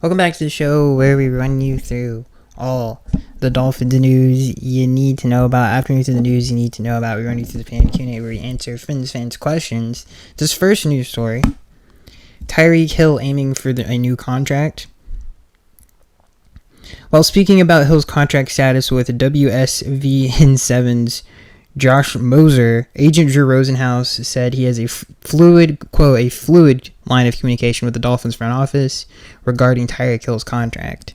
Welcome back to the show where we run you through all the Dolphins news you need to know about. After you through the news you need to know about, we run you through the fan Q&A where we answer fans' questions. This first news story: Tyreek Hill aiming for a new contract. While speaking about Hill's contract status with WSVN7's Josh Moser, agent Drew Rosenhaus said he has a fluid line of communication with the Dolphins front office regarding Tyreek Hill's contract.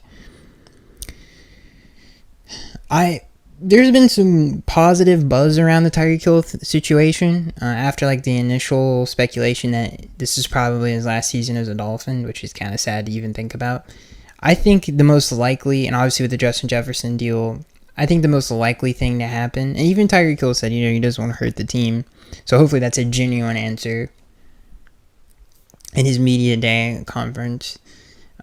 There's been some positive buzz around the Tyreek Hill situation after the initial speculation that this is probably his last season as a Dolphin, which is kind of sad to even think about. I think the most likely, and obviously with the Justin Jefferson deal, I think the most likely thing to happen, and even Tyreek Hill said, he doesn't want to hurt the team. So hopefully that's a genuine answer in his media day conference.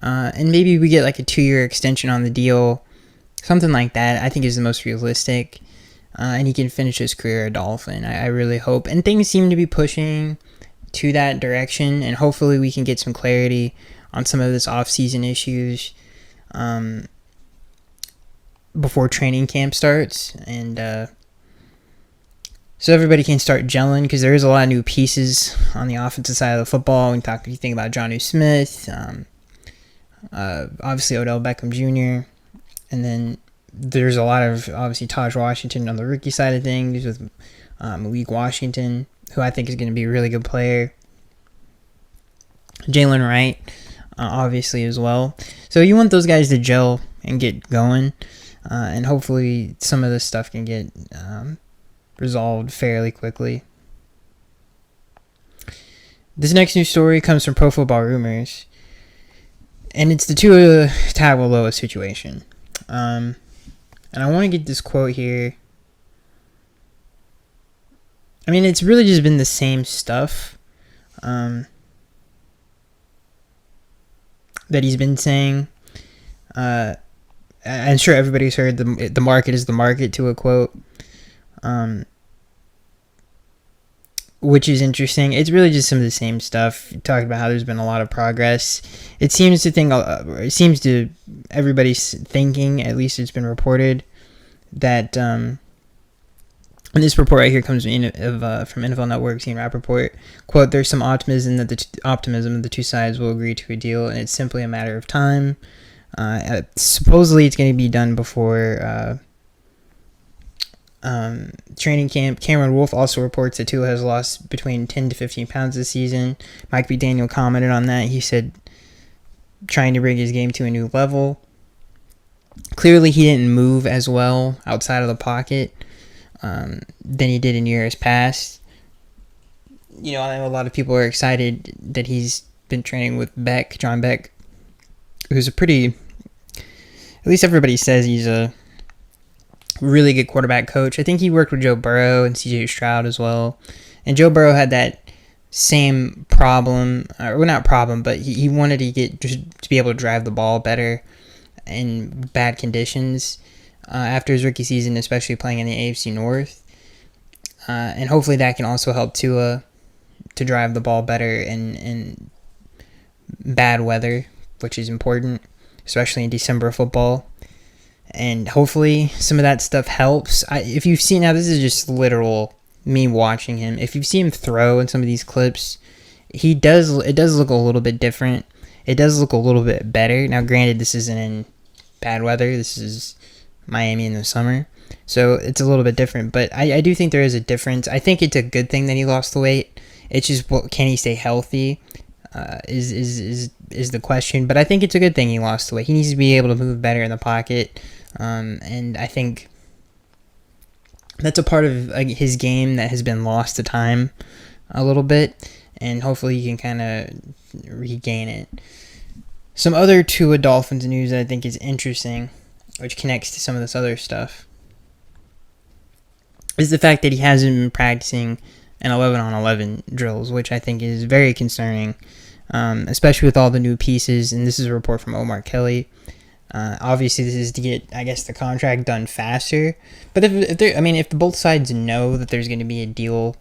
And maybe we get a 2-year extension on the deal. Something like that I think is the most realistic. And he can finish his career a Dolphin. I really hope. And things seem to be pushing to that direction. And hopefully we can get some clarity on some of this off-season issues before training camp starts, and so everybody can start gelling, because there is a lot of new pieces on the offensive side of the football. You think about Jonnu Smith, obviously Odell Beckham Jr., and then there's a lot of obviously Taj Washington on the rookie side of things with Malik Washington, who I think is going to be a really good player. Jalen Wright, obviously as well. So you want those guys to gel and get going. And hopefully some of this stuff can get resolved fairly quickly. This next news story comes from Pro Football Rumors, and it's the Tua Tagovailoa situation. And I want to get this quote here. I mean, it's really just been the same stuff that he's been saying. I'm sure everybody's heard the market is the market, to a quote, which is interesting. It's really just some of the same stuff. Talking about how there's been a lot of progress. It seems to everybody's thinking, at least it's been reported, that and this report right here comes from NFL Network, Team Rappaport. Quote, there's some optimism that the two sides will agree to a deal, and it's simply a matter of time. Supposedly it's going to be done before training camp. Cameron Wolf also reports that Tua has lost between 10 to 15 pounds this season. Mike B. Daniel commented on that. He said trying to bring his game to a new level. Clearly he didn't move as well outside of the pocket than he did in years past. I know a lot of people are excited that he's been training with John Beck, who's at least everybody says he's a really good quarterback coach. I think he worked with Joe Burrow and CJ Stroud as well. And Joe Burrow had that same problem, or not problem, but he wanted to to be able to drive the ball better in bad conditions after his rookie season, especially playing in the AFC North. And hopefully that can also help Tua to drive the ball better in bad weather, which is important, especially in December football. And hopefully some of that stuff helps. If you've seen, now this is just literal me watching him. If you've seen him throw in some of these clips, it does look a little bit different. It does look a little bit better. Now, granted, this isn't in bad weather. This is Miami in the summer. So it's a little bit different. But I do think there is a difference. I think it's a good thing that he lost the weight. It's just, can he stay healthy? Is the question. But I think it's a good thing he lost the weight. He needs to be able to move better in the pocket. And I think that's a part of his game that has been lost to time a little bit, and hopefully he can kind of regain it. Some other Tua Dolphins news that I think is interesting, which connects to some of this other stuff, is the fact that he hasn't been practicing an 11-on-11 drills, which I think is very concerning, especially with all the new pieces. And this is a report from Omar Kelly. Obviously, this is to get, I guess, the contract done faster. But if both sides know that there's going to be a deal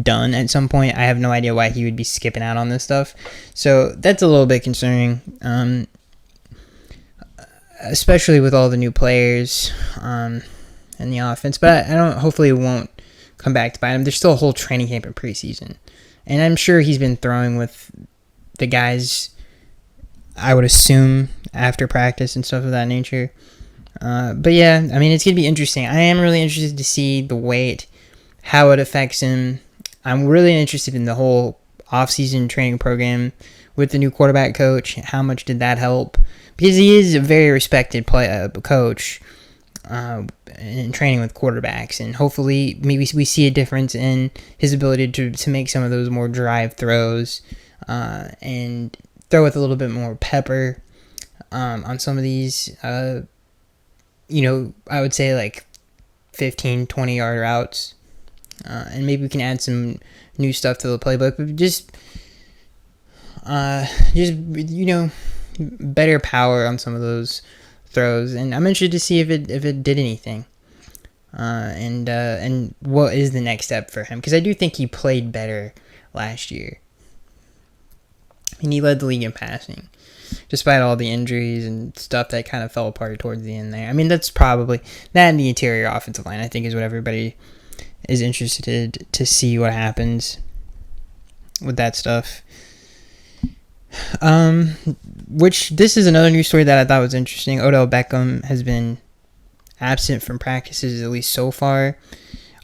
done at some point, I have no idea why he would be skipping out on this stuff. So that's a little bit concerning. especially with all the new players in the offense. But I don't. Hopefully, it won't come back to bite him. There's still a whole training camp and preseason, and I'm sure he's been throwing with the guys, I would assume, after practice and stuff of that nature. But yeah, I mean, it's going to be interesting. I am really interested to see the weight, how it affects him. I'm really interested in the whole offseason training program with the new quarterback coach. How much did that help? Because he is a very respected coach in training with quarterbacks. And hopefully maybe we see a difference in his ability to make some of those more drive throws and throw with a little bit more pepper on some of these, I would say like 15, 20-yard routes. And maybe we can add some new stuff to the playbook. But just better power on some of those throws. And I'm interested to see if it did anything. And what is the next step for him? Because I do think he played better last year. I mean, he led the league in passing, despite all the injuries and stuff that kind of fell apart towards the end there. I mean, that's probably that and the interior offensive line, I think, is what everybody is interested to see what happens with that stuff. Which this is another news story that I thought was interesting. Odell Beckham has been absent from practices, at least so far.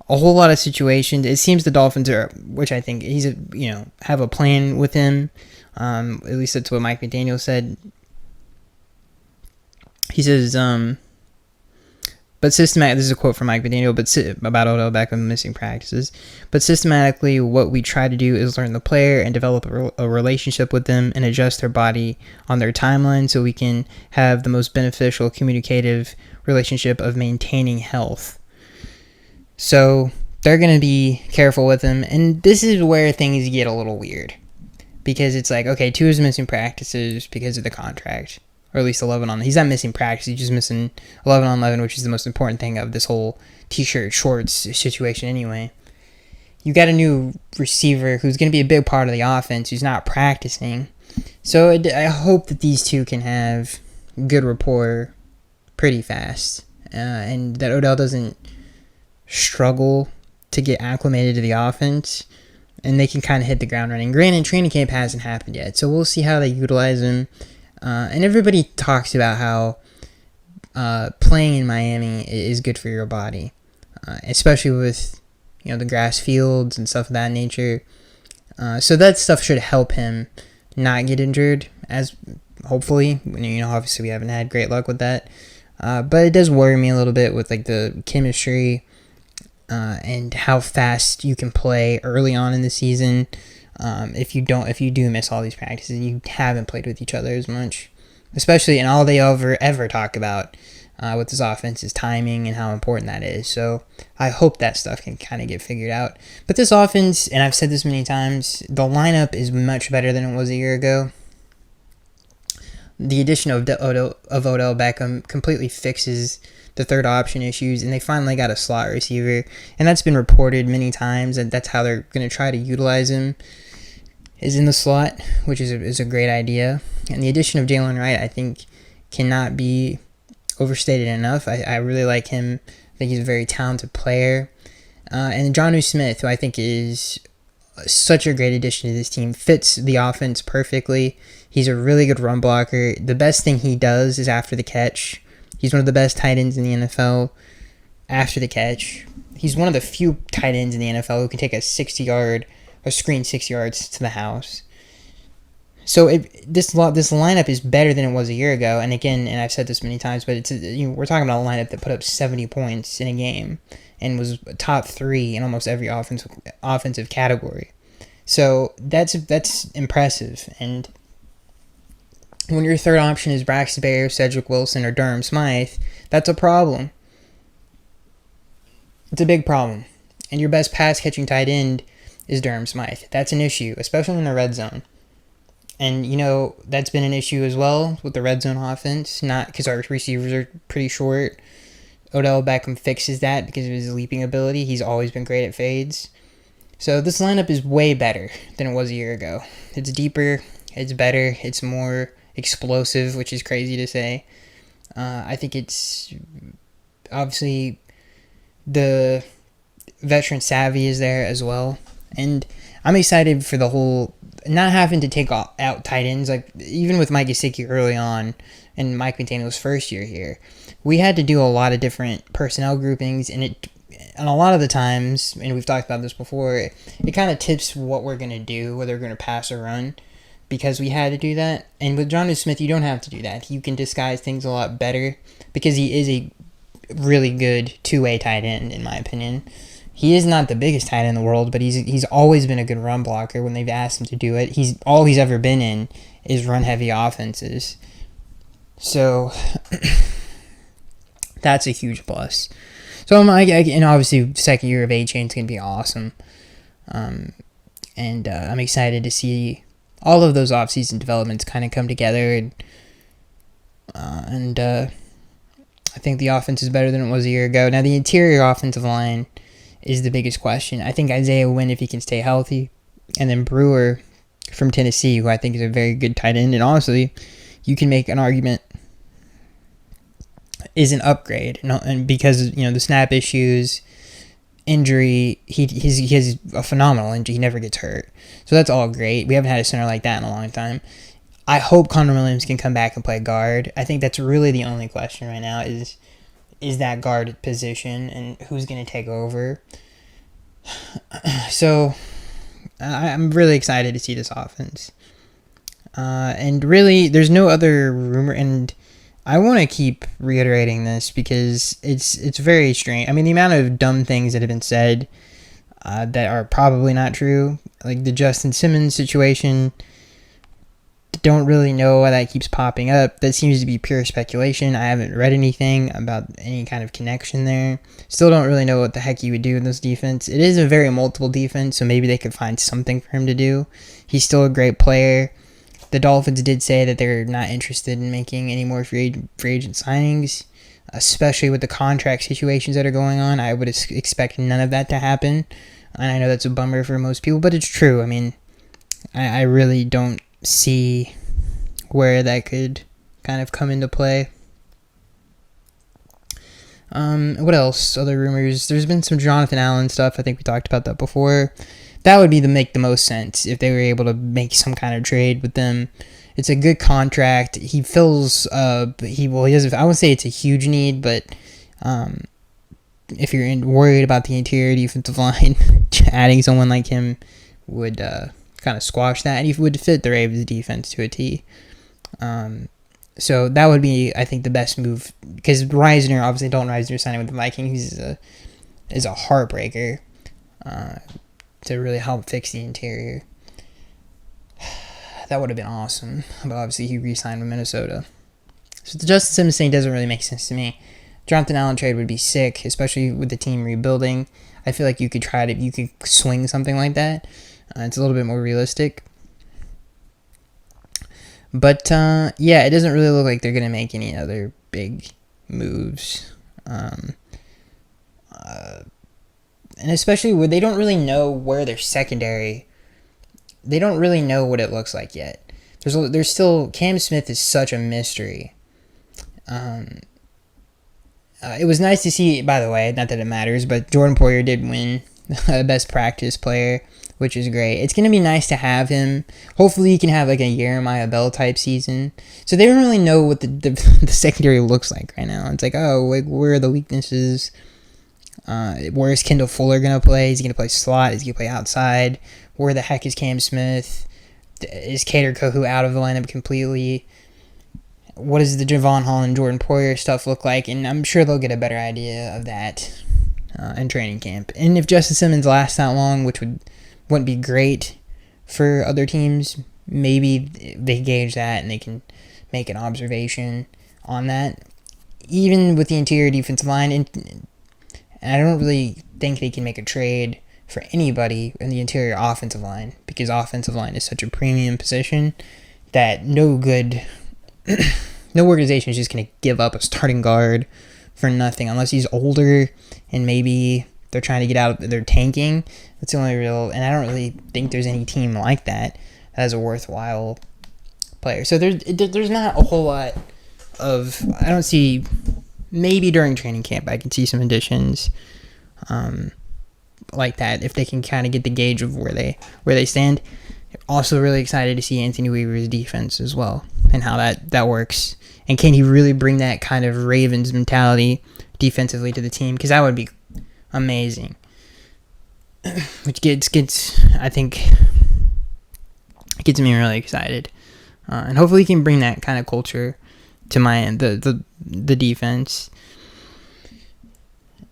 A whole lot of situations. It seems the Dolphins are, which I think have a plan with him. At least that's what Mike McDaniel said. He says, but systematically, this is a quote from Mike McDaniel, about Odell Beckham missing practices. But systematically, what we try to do is learn the player and develop a relationship with them and adjust their body on their timeline so we can have the most beneficial communicative relationship of maintaining health. So they're going to be careful with him. And this is where things get a little weird. Because it's like, okay, Tua's missing practices because of the contract. Or at least 11 on. He's not missing practice. He's just missing 11 on 11, which is the most important thing of this whole t-shirt shorts situation anyway. You got a new receiver who's going to be a big part of the offense who's not practicing. So I hope that these two can have good rapport pretty fast. And that Odell doesn't struggle to get acclimated to the offense. And they can kind of hit the ground running. Granted, training camp hasn't happened yet. So we'll see how they utilize him. And everybody talks about how playing in Miami is good for your body, especially with the grass fields and stuff of that nature. So that stuff should help him not get injured, as hopefully. Obviously we haven't had great luck with that, but it does worry me a little bit with like the chemistry and how fast you can play early on in the season. If you do miss all these practices, you haven't played with each other as much, especially, and all they ever talk about with this offense is timing and how important that is. So I hope that stuff can kind of get figured out. But this offense, and I've said this many times, the lineup is much better than it was a year ago. The addition of Odell Beckham completely fixes the third option issues, and they finally got a slot receiver, and that's been reported many times, and that's how they're going to try to utilize him, is in the slot, which is a great idea. And the addition of Jalen Wright, I think, cannot be overstated enough. I really like him. I think he's a very talented player. And Jonnu Smith, who I think is such a great addition to this team, fits the offense perfectly. He's a really good run blocker. The best thing he does is after the catch. He's one of the best tight ends in the NFL after the catch. He's one of the few tight ends in the NFL who can take a screen 6 yards to the house. So this lineup is better than it was a year ago. And again, and I've said this many times, but we're talking about a lineup that put up 70 points in a game and was top 3 in almost every offensive category. So that's impressive. And when your third option is Braxton Berrios, Cedric Wilson, or Durham Smythe, that's a problem. It's a big problem. And your best pass-catching tight end is Durham Smythe. That's an issue, especially in the red zone. And, that's been an issue as well with the red zone offense, not because our receivers are pretty short. Odell Beckham fixes that because of his leaping ability. He's always been great at fades. So this lineup is way better than it was a year ago. It's deeper, it's better, it's more explosive, which is crazy to say. I think it's obviously the veteran savvy is there as well. And I'm excited for the whole not having to take out tight ends. Like, even with Mike Gesicki early on and Mike McDaniel's first year here, we had to do a lot of different personnel groupings, and a lot of the times, and we've talked about this before, it kind of tips what we're going to do, whether we're going to pass or run, because we had to do that. And with Jonnu Smith, you don't have to do that. You can disguise things a lot better because he is a really good two-way tight end, in my opinion. He is not the biggest tight end in the world, but he's always been a good run blocker when they've asked him to do it. All he's ever been in is run-heavy offenses. So that's a huge plus. So and obviously second year of A-Chain's going to be awesome. And I'm excited to see all of those offseason developments kind of come together. And I think the offense is better than it was a year ago. Now, the interior offensive line is the biggest question. I think Isaiah Wynn, if he can stay healthy, and then Brewer from Tennessee, who I think is a very good tight end, and honestly, you can make an argument is an upgrade, and because the snap issues, injury, he has a phenomenal injury. He never gets hurt, so that's all great. We haven't had a center like that in a long time. I hope Connor Williams can come back and play guard. I think that's really the only question right now is that guard position and who's going to take over. So I'm really excited to see this offense. And really, there's no other rumor, and I want to keep reiterating this because it's very strange. I mean, the amount of dumb things that have been said that are probably not true, like the Justin Simmons situation, don't really know why that keeps popping up. That seems to be pure speculation. I haven't read anything about any kind of connection there. Still don't really know what the heck he would do in this defense. It is a very multiple defense, so maybe they could find something for him to do. He's still a great player. The Dolphins did say that they're not interested in making any more free agent signings, especially with the contract situations that are going on. I would expect none of that to happen. And I know that's a bummer for most people, but it's true. I mean, I really don't see where that could kind of come into play. What else? Other rumors. There's been some Jonathan Allen stuff. I think we talked about that before. That would make the most sense if they were able to make some kind of trade with them. It's a good contract. He fills. He doesn't. I wouldn't say it's a huge need, but if you're worried about the interior defensive line, adding someone like him would kind of squash that, and he would fit the Ravens defense to a T. So that would be, I think, the best move, because Reisner, obviously, Dalton Reisner signing with the Vikings is a heartbreaker to really help fix the interior. That would have been awesome, but obviously he re-signed with Minnesota. So the Justin Simmons thing doesn't really make sense to me. Jonathan Allen trade would be sick, especially with the team rebuilding. I feel like you could swing something like that. It's a little bit more realistic. But, yeah, it doesn't really look like they're going to make any other big moves. And especially where they don't really know where their secondary, they don't really know what it looks like yet. There's still, Cam Smith is such a mystery. It was nice to see, by the way, not that it matters, but Jordan Poyer did win Best Practice Player, which is great. It's going to be nice to have him. Hopefully he can have like a Jeremiah Bell type season. So they don't really know what the secondary looks like right now. It's like, where are the weaknesses? Where is Kendall Fuller going to play? Is he going to play slot? Is he going to play outside? Where the heck is Cam Smith? Is Kader Kohu out of the lineup completely? What does the Javon Holland, Jordan Poyer stuff look like? And I'm sure they'll get a better idea of that in training camp. And if Justin Simmons lasts that long, which wouldn't be great for other teams, maybe they gauge that and they can make an observation on that. Even with the interior defensive line, and I don't really think they can make a trade for anybody in the interior offensive line, because offensive line is such a premium position that no organization is just going to give up a starting guard for nothing unless he's older and maybe they're trying to get out, they're tanking. That's the only real, and I don't really think there's any team like that that has a worthwhile player. So there's not a whole lot I don't see, maybe during training camp I can see some additions like that if they can kind of get the gauge of where they stand. Also really excited to see Anthony Weaver's defense as well and how that works. And can he really bring that kind of Ravens mentality defensively to the team? Because that would be amazing. Which gets I think gets me really excited. And hopefully he can bring that kind of culture to the defense.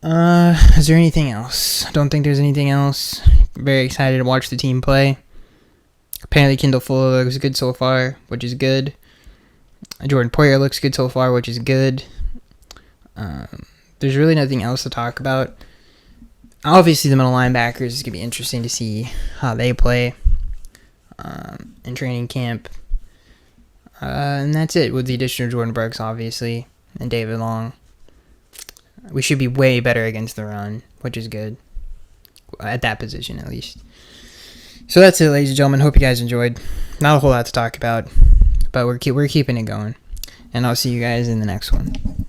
Is there anything else? I don't think there's anything else. Very excited to watch the team play. Apparently Kendall Fuller looks good so far, which is good. Jordan Poyer looks good so far, which is good. There's really nothing else to talk about. Obviously, the middle linebackers is going to be interesting to see how they play in training camp. And that's it with the addition of Jordan Brooks, obviously, and David Long. We should be way better against the run, which is good. At that position, at least. So that's it, ladies and gentlemen. Hope you guys enjoyed. Not a whole lot to talk about, but we're keeping it going. And I'll see you guys in the next one.